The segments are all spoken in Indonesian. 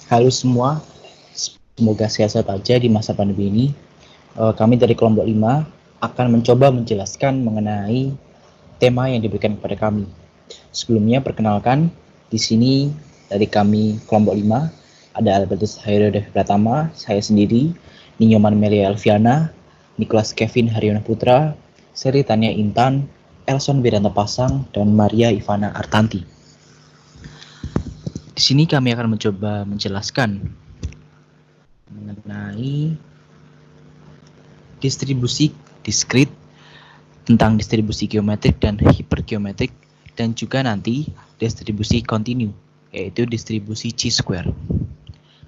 Halo semua, semoga sehat-sehat aja di masa pandemi ini. Kami dari kelompok 5 akan mencoba menjelaskan mengenai tema yang diberikan kepada kami. Sebelumnya perkenalkan, di sini dari kami kelompok 5 ada Albertus Hairudeh Pratama, saya sendiri, Ninyoman Melia Elviana, Nicholas Kevin Haryono Putra, Seri Tania Intan, Elson Wiranta Pasang, dan Maria Ivana Artanti. Di sini kami akan mencoba menjelaskan mengenai distribusi diskrit, tentang distribusi geometrik dan hipergeometrik, dan juga nanti distribusi kontinu, yaitu distribusi chi-square.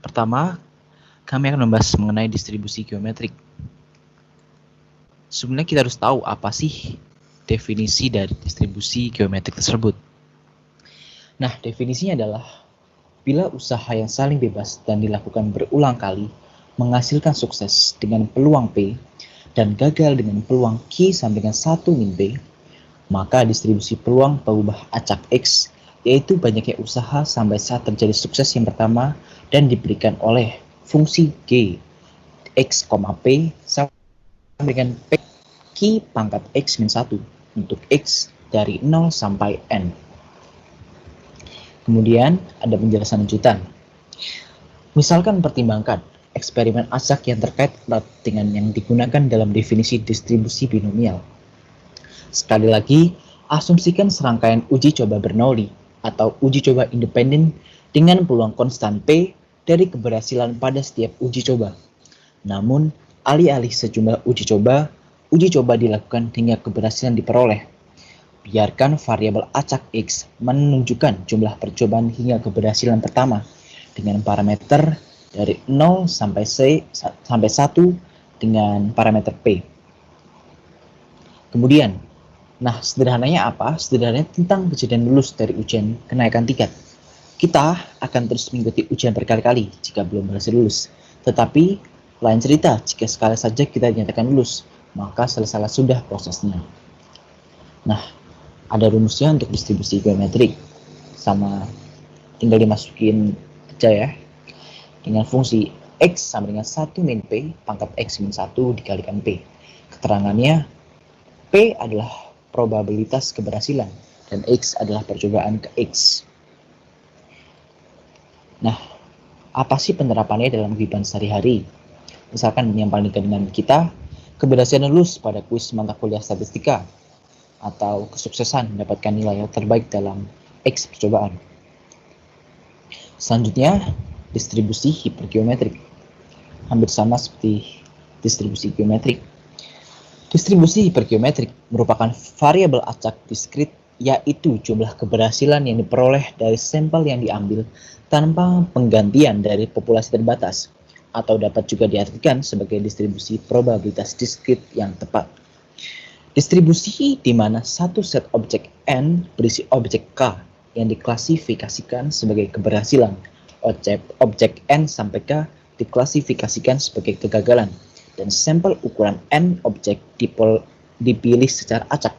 Pertama, kami akan membahas mengenai distribusi geometrik. Sebenarnya kita harus tahu apa sih definisi dari distribusi geometrik tersebut. Nah, definisinya adalah bila usaha yang saling bebas dan dilakukan berulang kali menghasilkan sukses dengan peluang P dan gagal dengan peluang Q sama dengan 1 min P, maka distribusi peluang pengubah acak X yaitu banyaknya usaha sampai saat terjadi sukses yang pertama dan diberikan oleh fungsi G X, P sama dengan P Q pangkat X min 1 untuk X dari 0 sampai N. Kemudian ada penjelasan lanjutan. Misalkan pertimbangkan eksperimen acak yang terkait erat dengan yang digunakan dalam definisi distribusi binomial. Sekali lagi, asumsikan serangkaian uji coba Bernoulli atau uji coba independen dengan peluang konstan P dari keberhasilan pada setiap uji coba. Namun, alih-alih sejumlah uji coba dilakukan hingga keberhasilan diperoleh. Biarkan variabel acak X menunjukkan jumlah percobaan hingga keberhasilan pertama dengan parameter dari 0 sampai 1 dengan parameter P. Kemudian, sederhananya apa? Sederhananya tentang kejadian lulus dari ujian kenaikan tingkat. Kita akan terus mengikuti ujian berkali-kali jika belum berhasil lulus. Tetapi, lain cerita jika sekali saja kita dinyatakan lulus, maka selesailah sudah prosesnya. Nah, ada rumusnya untuk distribusi geometrik. Sama tinggal dimasukin aja ya. Dengan fungsi X sama dengan 1 min P pangkat X min 1 dikalikan P. Keterangannya, P adalah probabilitas keberhasilan dan X adalah percobaan ke X. Nah, apa sih penerapannya dalam kehidupan sehari-hari? Misalkan yang paling dekat dengan kita, keberhasilan lulus pada kuis mata kuliah statistika, atau kesuksesan mendapatkan nilai yang terbaik dalam X percobaan. Selanjutnya, distribusi hipergeometrik. Hampir sama seperti distribusi geometrik. Distribusi hipergeometrik merupakan variabel acak diskrit, yaitu jumlah keberhasilan yang diperoleh dari sampel yang diambil tanpa penggantian dari populasi terbatas, atau dapat juga diartikan sebagai distribusi probabilitas diskrit yang tepat. Distribusi di mana satu set objek N berisi objek K yang diklasifikasikan sebagai keberhasilan, objek N sampai K diklasifikasikan sebagai kegagalan, dan sampel ukuran N objek dipilih secara acak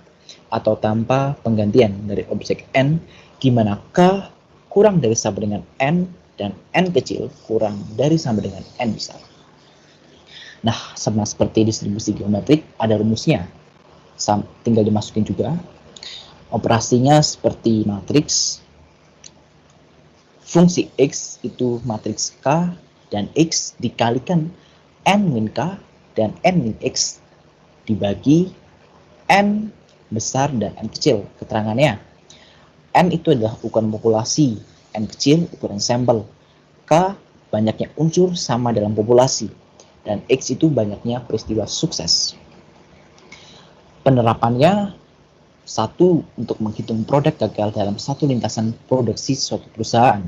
atau tanpa penggantian dari objek N, di mana K kurang dari sama dengan N dan N kecil kurang dari sama dengan N besar. Nah, sama seperti distribusi geometrik, ada rumusnya. Tinggal dimasukin juga. Operasinya seperti matriks. Fungsi X itu matriks K dan X dikalikan N min K dan N min X dibagi N besar dan N kecil. Keterangannya, N itu adalah ukuran populasi, N kecil ukuran sampel, K banyaknya unsur sama dalam populasi, dan X itu banyaknya peristiwa sukses. Penerapannya, satu, untuk menghitung produk gagal dalam satu lintasan produksi suatu perusahaan.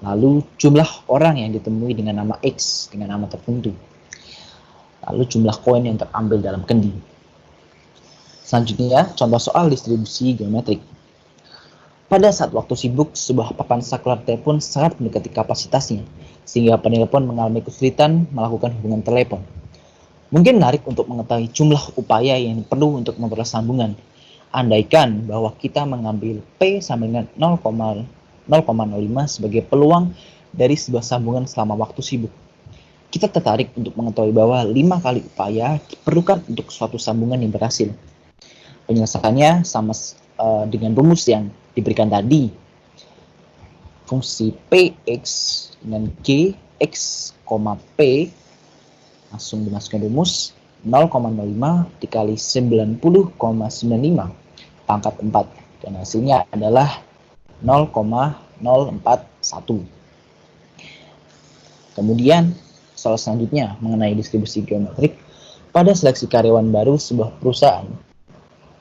Lalu jumlah orang yang ditemui dengan nama X dengan nama tertentu. Lalu jumlah koin yang terambil dalam kendi. Selanjutnya, contoh soal distribusi geometrik. Pada saat waktu sibuk, sebuah papan saklar telepon sangat mendekati kapasitasnya, sehingga penelpon mengalami kesulitan melakukan hubungan telepon. Mungkin menarik untuk mengetahui jumlah upaya yang perlu untuk memperoleh sambungan. Andaikan bahwa kita mengambil P sama dengan 0,05 sebagai peluang dari sebuah sambungan selama waktu sibuk. Kita tertarik untuk mengetahui bahwa 5 kali upaya diperlukan untuk suatu sambungan yang berhasil. Penyelesaiannya sama dengan rumus yang diberikan tadi. Fungsi Px dengan G, X, P, langsung dimasukkan rumus 0,05 dikali 90,95 pangkat 4. Dan hasilnya adalah 0,041. Kemudian, soal selanjutnya mengenai distribusi geometrik. Pada seleksi karyawan baru sebuah perusahaan,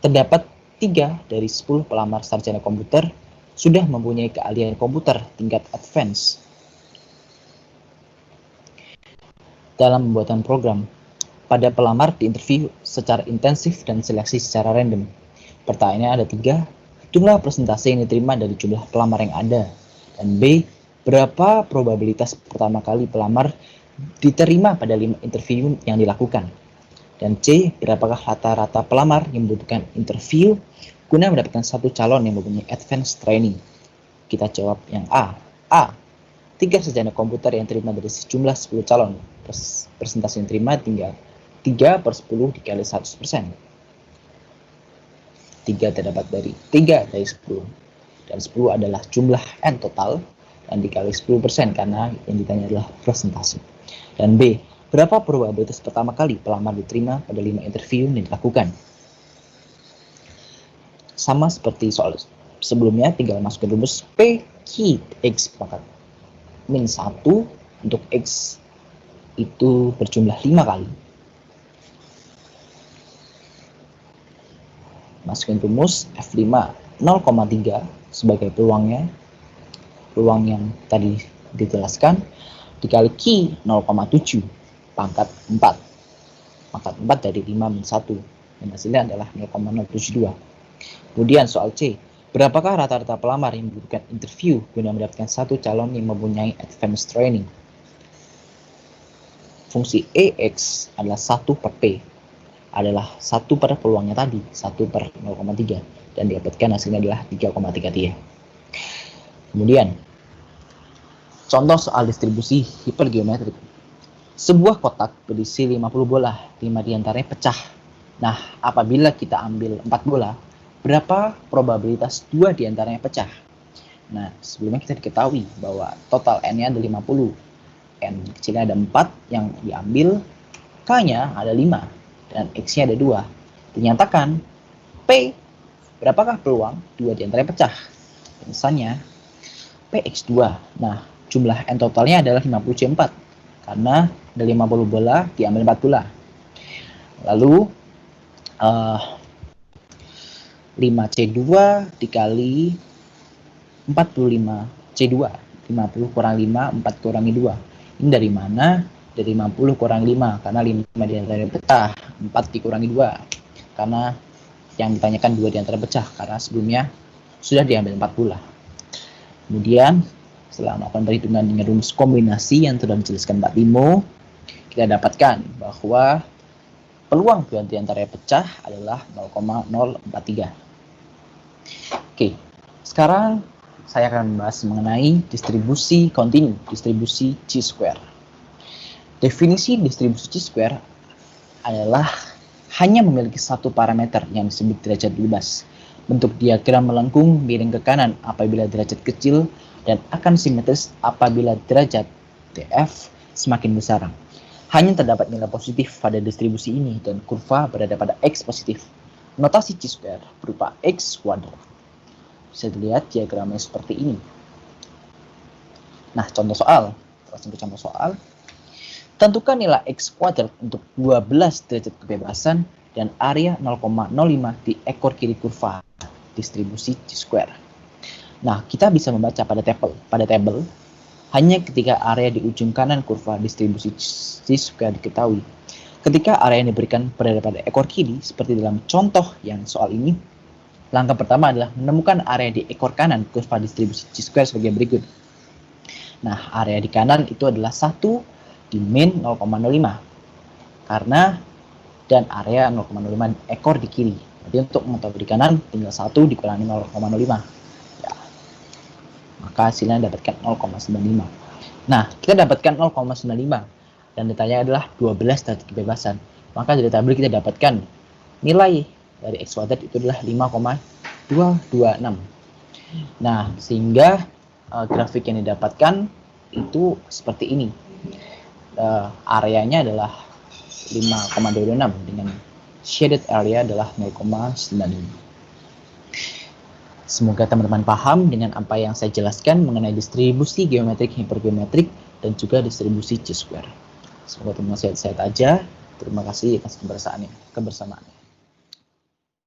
terdapat 3 dari 10 pelamar sarjana komputer sudah mempunyai keahlian komputer tingkat advance dalam pembuatan program. Pada pelamar diinterview secara intensif dan seleksi secara random. Pertanyaannya ada 3. Hitunglah persentase yang diterima dari jumlah pelamar yang ada. Dan B. Berapa probabilitas pertama kali pelamar diterima pada 5 interview yang dilakukan. Dan C. Berapakah rata-rata pelamar yang membutuhkan interview guna mendapatkan satu calon yang mempunyai advanced training. Kita jawab yang A. 3 sarjana komputer yang terima dari sejumlah 10 calon. Persentase yang terima tinggal 3/10 dikali 100%. 3 terdapat dari 3 dari 10. Dan 10 adalah jumlah N total. Dan dikali 10% karena yang ditanya adalah persentase. Dan B. Berapa probabilitas pertama kali pelamar diterima pada 5 interview yang dilakukan? Sama seperti soal sebelumnya, tinggal masukkan rumus P Q X pangkat min 1 untuk X itu berjumlah 5 kali. Masukin rumus F5 0,3 sebagai peluangnya, peluang yang tadi dijelaskan, dikali Q 0,7 pangkat 4. Pangkat 4 dari 5 min 1. Dan hasilnya adalah 0,072. Kemudian soal C. Berapakah rata-rata pelamar yang membutuhkan interview guna mendapatkan satu calon yang mempunyai advanced training? Fungsi EX adalah 1 per P. Adalah 1 per peluangnya tadi, 1 per 0,3. Dan didapatkan hasilnya adalah 3,33. Kemudian, contoh soal distribusi hipergeometrik. Sebuah kotak berisi 50 bola, 5 diantaranya pecah. Nah, apabila kita ambil 4 bola, berapa probabilitas 2 diantaranya pecah? Nah, sebelumnya kita diketahui bahwa total N-nya ada 50. N kecilnya ada 4 yang diambil, K-nya ada 5, dan X-nya ada 2. Dinyatakan, P, berapakah peluang 2 diantaranya pecah? Misalnya, PX2. Nah, jumlah N totalnya adalah 50C4. Karena dari 50 bola diambil 4 bola. Lalu 5C2 dikali 45C2. 50 kurang 5, 4 kurangi 2. Ini dari mana? Dari 50 kurang 5. Karena 5 diantaranya pecah. 4 dikurangi 2. Karena yang ditanyakan 2 diantara pecah. Karena sebelumnya sudah diambil 4 bola. Kemudian setelah melakukan perhitungan dengan rumus kombinasi yang telah dijelaskan Pak Timo, kita dapatkan bahwa peluang 2 diantaranya pecah adalah 0,043. Oke, sekarang saya akan membahas mengenai distribusi kontinu, distribusi chi-square. Definisi distribusi chi-square adalah hanya memiliki satu parameter yang disebut derajat bebas. Bentuk diagram melengkung miring ke kanan apabila derajat kecil dan akan simetris apabila derajat df semakin besar. Hanya terdapat nilai positif pada distribusi ini dan kurva berada pada x positif. Notasi chi-square berupa x kuadrat. Bisa dilihat diagramnya seperti ini. Nah, contoh soal. Langsung ke contoh soal. Tentukan nilai x kuadrat untuk 12 derajat kebebasan dan area 0,05 di ekor kiri kurva distribusi chi-square. Nah, kita bisa membaca pada tabel hanya ketika area di ujung kanan kurva distribusi chi-square diketahui. Ketika area yang diberikan berada pada ekor kiri, seperti dalam contoh yang soal ini, langkah pertama adalah menemukan area di ekor kanan kurva distribusi chi-square sebagai berikut. Nah, area di kanan itu adalah 1 di min 0,05. Karena dan area 0,05 ekor di kiri. Jadi untuk mengetahui di kanan tinggal 1 dikurangi 0,05. Ya. Maka hasilnya dapatkan 0,95. Nah, kita dapatkan 0,95 dan datanya adalah 12 titik kebebasan. Maka dari tabel kita dapatkan nilai dari XYZ itu adalah 5,226. Nah, sehingga grafik yang didapatkan itu seperti ini. Areanya adalah 5,226 dengan shaded area adalah 0,95. Semoga teman-teman paham dengan apa yang saya jelaskan mengenai distribusi geometrik, hipergeometrik, dan juga distribusi chi-square. Semoga teman-teman sehat-sehat aja. Terima kasih atas kebersamaannya.